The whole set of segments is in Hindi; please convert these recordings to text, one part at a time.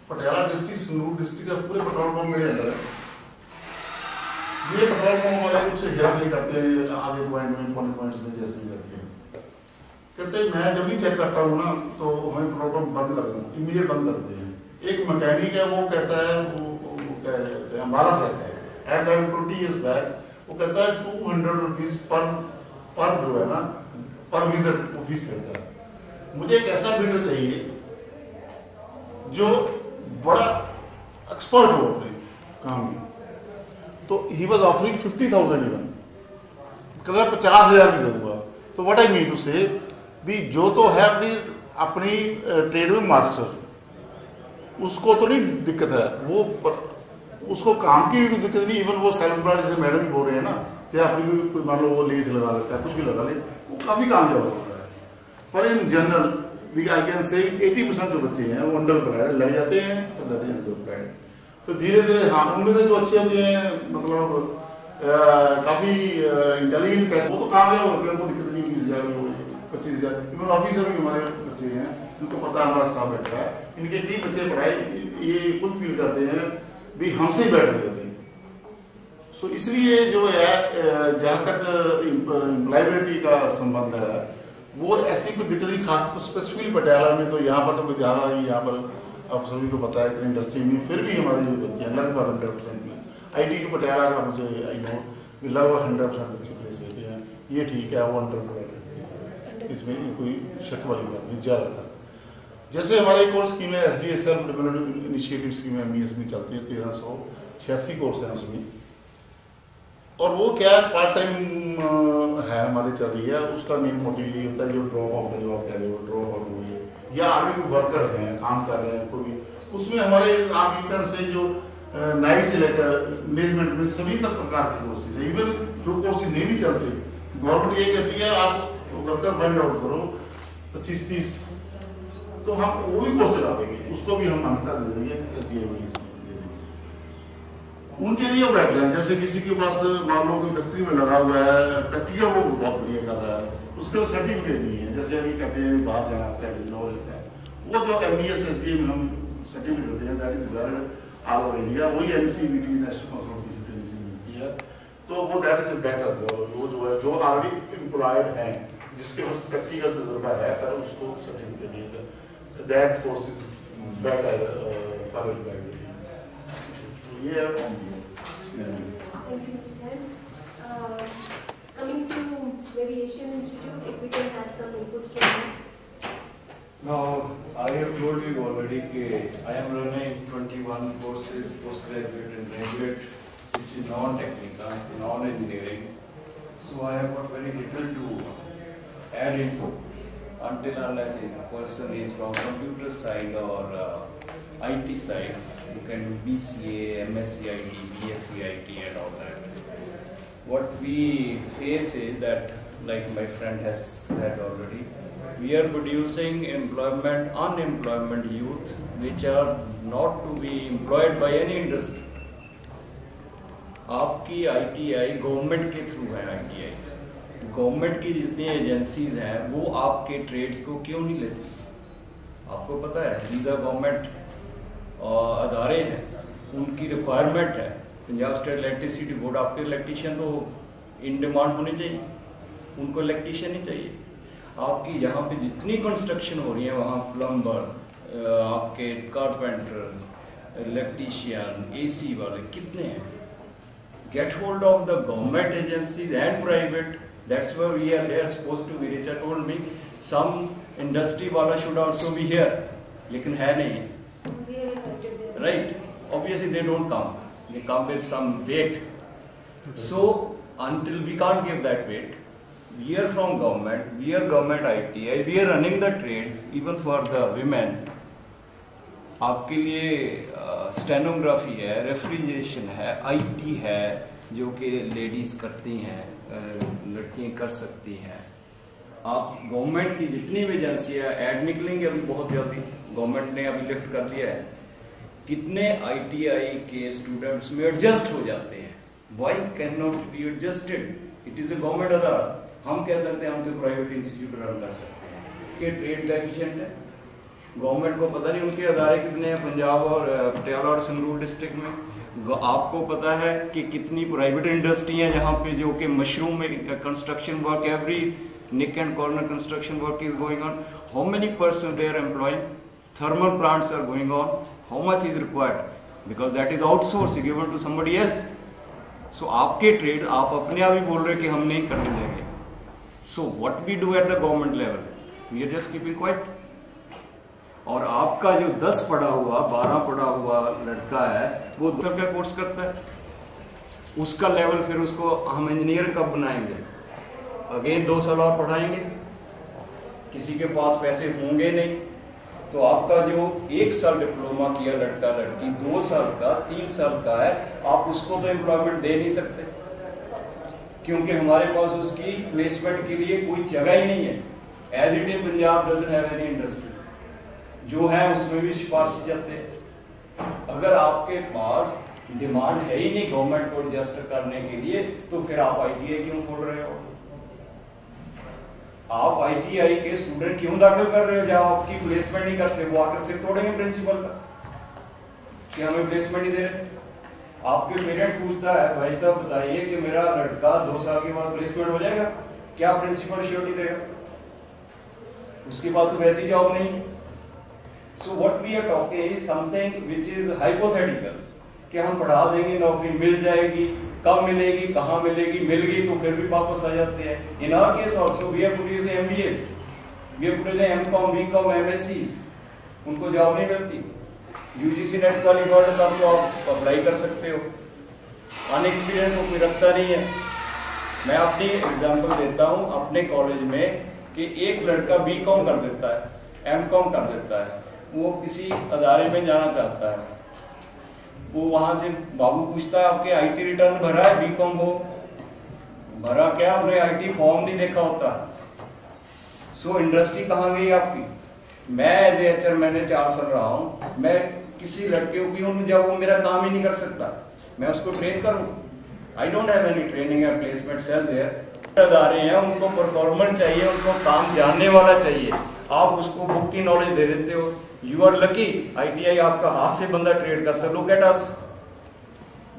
पटियाला डिस्ट्रिक्ट, संगरूर डिस्ट्रिक्ट का पूरे पेट्रोल पंप मेरे अंदर है। ये पेट्रोल पंप वाले कुछ हेराफेरी करते हैं आधे पॉइंट में, पॉइंट पॉइंट्स में, जैसे भी करते हैं। कहते हैं मैं जब भी चेक करता हूँ ना तो हमें पेट्रोल पंप बंद कर दूँ, इमीडिएट बंद कर देते हैं। एक मैकेनिक है वो कहता है, वो क्या कहते हैं, हमारा से है एट 20 years बैक, वो कहता है 200 रुपीज पर जो है ना, पर विजिट ऑफिस करता है। मुझे एक ऐसा बिल्डर चाहिए जो बड़ा एक्सपर्ट हो अपने काम में। तो ही वॉज ऑफरिंग 50,000 इवन, कहता 50,000 भी दूंगा। तो व्हाट आई मीन टू से भी जो तो है अपनी ट्रेड में मास्टर, उसको तो नहीं दिक्कत है, वो उसको काम की भी दिक्कत नहीं। इवन वो सेल्फ एम्प्लॉयड, जैसे मैडम भी बोल रहे हैं ना, चाहे अपनी कोई मान लो वो लीज लगा लेता है, कुछ भी लगा ले, वो काफी कामयाब होता है। पर in general I can say 80% जो बच्चे हैं वो अंडर एम्प्लॉयड लग जाते हैं, तो अंडर एम्प्लॉयड। तो धीरे धीरे हाँ, उनमें से जो अच्छे होते हैं, मतलब काफी इंटेलिजेंट पैसे, वो तो कामयाब होते हैं, उनको दिक्कत नहीं। 20,000 25,000 इवन ऑफिसर भी हमारे बच्चे हैं, उनको पता है हमारा स्टाफ बैठ रहा है, इनके 3 बच्चे पढ़ाई ये खुद फील करते हैं भी हमसे ही बेटर रहते हैं। सो इसलिए जो है जहाँ तक एम्प्लॉयबिलिटी का संबंध है, वो ऐसी कोई दिक्कत नहीं खास स्पेसिफिकली पटियाला में। तो यहाँ पर तो कोई ध्यान नहीं, यहाँ पर आप सभी को पता है इतनी इंडस्ट्री में फिर भी हमारे जो बच्चे हैं लगभग 100% में IT के पटियाला का मुझे आई नो लगभग 100% बच्चे प्लेस होते हैं। ये ठीक है, वो अंडर, इसमें कोई शक वाली बात नहीं। ज़्यादातर जैसे हमारे एक और स्कीम है SDSL डेवलपमेंट इनिशिएटिव स्कीम है, MES में चलती है, 1386 कोर्स है उसमें। और वो क्या पार्ट टाइम है हमारी चल रही है। उसका मेन मोटिव ये होता है जो ड्रॉप आउट है, जो आप कह रहे हो ड्रॉप आउट हुई है, या ऑलरेडी वर्कर हैं काम कर रहे हैं कोई, उसमें हमारे आप यूकन से जो 9 से लेकर मैनेजमेंट में सभी तक प्रकार के कोर्सेज है। इवन जो कोर्सेज नहीं भी चलते, गवर्नमेंट ये कहती है आप वर्कर फाइंड आउट करो 25-30, तो हम वो भी कोर्स चला देंगे, उसको भी हम मान्यता दे देंगे। उनके लिए बैठ जाए, जैसे किसी के पास मान लो कोई फैक्ट्री में लगा हुआ है, प्रैक्टिकल वो बहुत बढ़िया कर रहा है, उसके सर्टिफिकेट नहीं है, जैसे अभी कहते हैं बाहर जाना आता है, लॉ लेता है, वो जो MES SDA में हम सर्टिफिकेट देते हैं, that is valid all over India. वही NCVT नेशनल काउंसिल मिलती है, तो वो दैट इज बेटर। वो जो है जो ऑलरेडी एम्प्लॉयड है, जिसके पास प्रैक्टिकल तजुर्बा है, पर उसको सर्टिफिकेट नहीं है, that course is better for employability. Yeah. Thank you, Mr. Khan. Coming to maybe Asian Institute, if we can have some inputs from you. Now, I have told you already that I am running 21 courses, postgraduate and graduate, which is non-technical, non-engineering. So I have got very little to add into until unless a person is from computer side or IT side. You can do BCA, MSc IT, BSc IT and all that. What we face is that, like my friend has said already, we are producing unemployment youth which are not to be employed by any industry. आपकी ITI गवर्नमेंट के थ्रू है। ITI गवर्नमेंट की जितनी एजेंसीज हैं वो आपके ट्रेड्स को क्यों नहीं लेती? आपको पता है सीधा गवर्नमेंट अदारे हैं, उनकी रिक्वायरमेंट है। पंजाब स्टेट इलेक्ट्रिसिटी बोर्ड, आपके इलेक्ट्रीशियन तो इन डिमांड होने चाहिए, उनको इलेक्ट्रीशियन ही चाहिए। आपकी यहाँ पे जितनी कंस्ट्रक्शन हो रही है वहाँ प्लम्बर, आपके कारपेंटर, इलेक्ट्रीशियन, AC वाले कितने हैं? Get hold of the government agencies and private, that's why we are here supposed to be. Richard told me some industry वाला शुड आल्सो बी हियर, लेकिन है नहीं, right? Obviously they don't come, they come with some weight. So until we can't give that weight, we are from government, we are government ITI, we are running the trades even for the women. आपके लिए स्टेनोग्राफी है, रेफ्रिजरेशन है, IT है जो कि लेडीज करती हैं, लड़कियां कर सकती हैं। आप गवर्नमेंट की जितनी भी एजेंसी है, ऐड निकलेंगे अभी बहुत जल्दी, गवर्नमेंट ने अभी लिफ्ट कर दिया है। कितने ITI के स्टूडेंट्स में एडजस्ट हो जाते हैं? Why cannot be adjusted? It is a government अदालत। हम कह सकते हैं हम तो प्राइवेट इंस्टीट्यूट रन कर सकते हैं कि ट्रेड डेफिशिएंट है, गवर्नमेंट को पता नहीं उनके अदारे कितने हैं पंजाब और पटियाला और संगरूर डिस्ट्रिक्ट में। आपको पता है कि कितनी प्राइवेट इंडस्ट्री हैं जहाँ पे जो कि मशरूम में construction work, every nick and corner construction work is going on. How many persons they are employing? Thermal plants are going on. How much is required? Because that is outsourced, given to somebody else. So आपके ट्रेड आप अपने आप ही बोल रहे कि हम नहीं करने देंगे. So what we do at the government level? We are just keeping quiet. और आपका जो 10 पढ़ा हुआ 12 पढ़ा हुआ लड़का है वो 2 साल का कोर्स करता है, उसका लेवल फिर उसको हम इंजीनियर कब बनाएंगे? अगेन 2 साल और पढ़ाएंगे, किसी के पास पैसे होंगे नहीं, तो आपका जो 1 साल डिप्लोमा किया लड़का लड़की 2 साल का 3 साल का है, आप उसको तो एम्प्लॉयमेंट दे नहीं सकते क्योंकि हमारे पास उसकी प्लेसमेंट के लिए कोई जगह ही नहीं है. As it is Punjab doesn't have any industry, जो है उसमें भी सिफारिश जाते हैं. अगर आपके पास डिमांड है ही नहीं गवर्नमेंट को रजिस्टर करने के लिए तो फिर आप ITI क्यों खोल रहे हो? आप ITI के स्टूडेंट क्यों दाखिल कर रहे हो जब आपकी प्लेसमेंट नहीं करते? वो आकर सिर तोड़ेंगे प्रिंसिपल का कि हमें प्लेसमेंट नहीं दे रहे. आपके पेरेंट्स पूछता है भाई साहब बताइए कि मेरा लड़का 2 साल के बाद प्लेसमेंट हो जाएगा, क्या प्रिंसिपल श्योरिटी देगा? उसके बाद तो वैसी जॉब नहीं. So what we are talking is something which is hypothetical कि हम पढ़ा देंगे नौकरी मिल जाएगी, कब मिलेगी, कहाँ मिलेगी, मिल गई तो फिर भी वापस आ जाते हैं. In our case also we are producing MBAs, we are producing MCom, BCom, MSCs, उनको जॉब नहीं मिलती. UGC नेट क्वालिफाइड का तो आप अप्लाई कर सकते हो, अनएक्सपीरियंस को कोई रखता नहीं है. मैं अपनी एग्जांपल देता हूँ अपने कॉलेज में कि एक लड़का BCom कर देता है, MCom कर देता है, वो किसी अदारे में जाना चाहता है, वो वहां से बाबू पूछता है आपके IT रिटर्न भरा है? BCom हो भरा क्या, उन्हें IT फॉर्म नहीं देखा होता. सो इंडस्ट्री कहाँ गई आपकी? मैं एज ए HR मैंने 4 साल रहा हूँ, मैं किसी लड़के को क्यों जब वो मेरा काम ही नहीं कर सकता मैं उसको ट्रेन करूँ? I don't have any training and placement cell there. अदारे हैं उनको परफॉर्मेंस चाहिए, उनको काम जानने वाला चाहिए, आप उसको बुक की नॉलेज दे देते हो. यू आर लकी, ITI आपका हाथ से बंदा ट्रेड करता है. लुक एट अस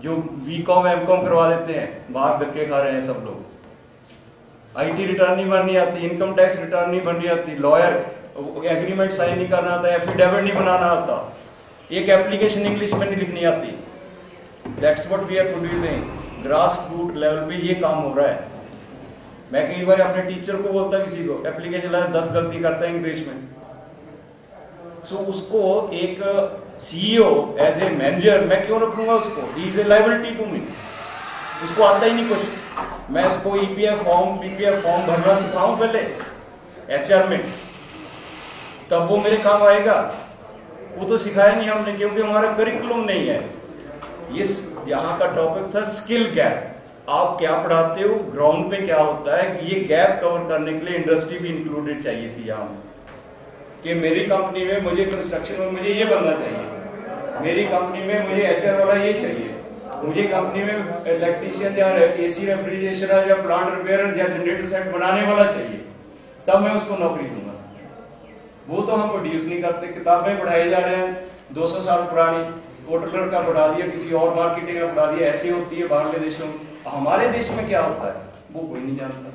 जो BCom MCom करवा देते हैं, बाहर धक्के खा रहे हैं सब लोग. IT रिटर्न नहीं भरनी आती, इनकम टैक्स रिटर्न नहीं भरनी आती, लॉयर एग्रीमेंट साइन नहीं करना आता, एफिडेविट नहीं बनाना आता, एक एप्लीकेशन इंग्लिश में नहीं लिखनी आती. That's what we are producing. Grass root level पे ये काम हो रहा है. मैं कई बार अपने टीचर को बोलता किसी को एप्लीकेशन लाए 10 गलती करता है इंग्लिश में. सो उसको एक CEO एज ए मैनेजर मैं क्यों रखूंगा उसको? He is a liability to me. उसको आता ही नहीं कुछ, मैं उसको EPF फॉर्म PPF फॉर्म भरना सिखाऊं पहले HR में, तब वो मेरे काम आएगा. वो तो सिखाया नहीं हमने क्योंकि हमारा करिकुलम नहीं है. ये यहाँ का टॉपिक था स्किल गैप. आप क्या पढ़ाते हो, ग्राउंड पे क्या होता है, ये गैप कवर करने के लिए इंडस्ट्री भी इंक्लूडेड चाहिए थी यहाँ कि मेरी कंपनी में मुझे कंस्ट्रक्शन में मुझे ये बंदा चाहिए, मेरी कंपनी में मुझे HR वाला ये चाहिए, मुझे कंपनी में इलेक्ट्रीशियन या AC रेफ्रिजरेशन या प्लांट रिपेयर या जनरेटर सेट बनाने वाला चाहिए, तब मैं उसको नौकरी दूंगा. वो तो हम प्रोड्यूस नहीं करते. किताबें पढ़ाई जा रहे हैं 200 साल पुरानी, होटलर का पढ़ा दिया, किसी और मार्केटिंग का पढ़ा दिया. ऐसे होती है बाहरले देशों में. हमारे देश में क्या होता है वो कोई नहीं जानता.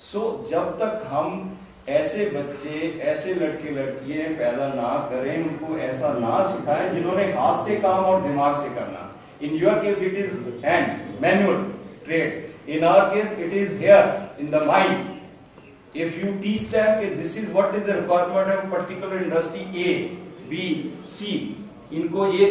सो जब तक हम ऐसे बच्चे ऐसे लड़के लड़कियां पैदा ना करें, उनको ऐसा ना सिखाएं जिन्होंने हाथ से काम और दिमाग से करना. In your case it is hand manual trade, in our case it is here in the mind. If you teach them that this is what is the requirement of particular industry A, B, C, इनको ये